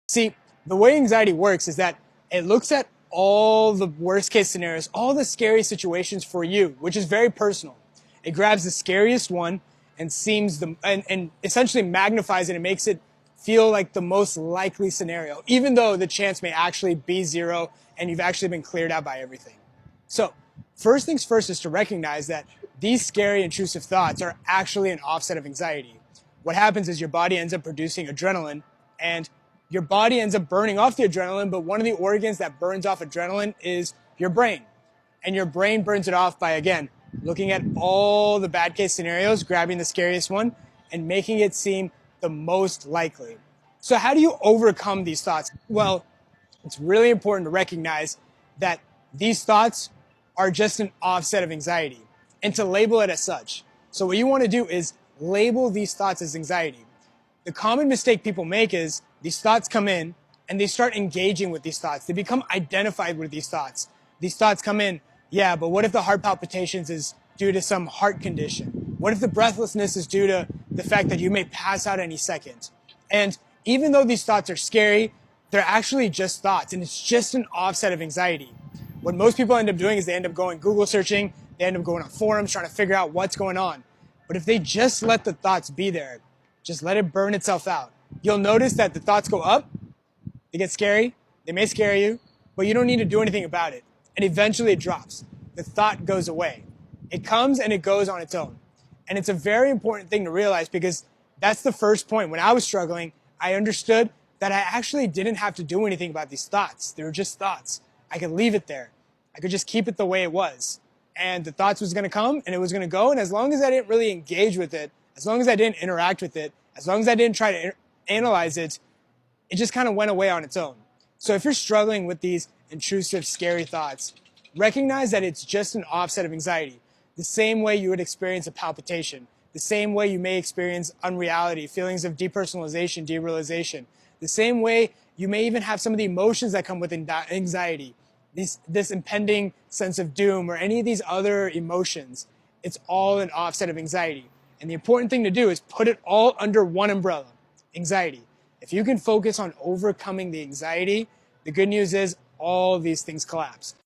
See, the way anxiety works is that it looks at all the worst case scenarios, all the scary situations for you, which is very personal. It grabs the scariest one and and essentially magnifies it and makes it feel like the most likely scenario, even though the chance may actually be zero and you've actually been cleared out by everything. So first things first is to recognize that these scary intrusive thoughts are actually an offset of anxiety. What happens is your body ends up producing adrenaline, and your body ends up burning off the adrenaline, but one of the organs that burns off adrenaline is your brain. And your brain burns it off by, again, looking at all the bad case scenarios, grabbing the scariest one, and making it seem the most likely. So how do you overcome these thoughts? Well, it's really important to recognize that these thoughts are just an offset of anxiety and to label it as such. So what you want to do is label these thoughts as anxiety. The common mistake people make is these thoughts come in and they start engaging with these thoughts. They become identified with these thoughts. These thoughts come in, yeah, but what if the heart palpitations is due to some heart condition? What if the breathlessness is due to the fact that you may pass out any second? And even though these thoughts are scary, they're actually just thoughts, and it's just an offset of anxiety. What most people end up doing is they end up going Google searching, they end up going on forums trying to figure out what's going on. But if they just let the thoughts be there, just let it burn itself out, you'll notice that the thoughts go up, they get scary, they may scare you, but you don't need to do anything about it. And eventually it drops. The thought goes away. It comes and it goes on its own. And it's a very important thing to realize, because that's the first point. When I was struggling, I understood that I actually didn't have to do anything about these thoughts. They were just thoughts. I could leave it there. I could just keep it the way it was. And the thoughts was going to come and it was going to go. And as long as I didn't really engage with it, as long as I didn't interact with it, as long as I didn't try to analyze it, it just kind of went away on its own. So if you're struggling with these intrusive, scary thoughts, recognize that it's just an offset of anxiety. The same way you would experience a palpitation, the same way you may experience unreality, feelings of depersonalization, derealization, the same way you may even have some of the emotions that come with anxiety, this impending sense of doom or any of these other emotions. It's all an offset of anxiety. And the important thing to do is put it all under one umbrella, anxiety. If you can focus on overcoming the anxiety, the good news is all of these things collapse.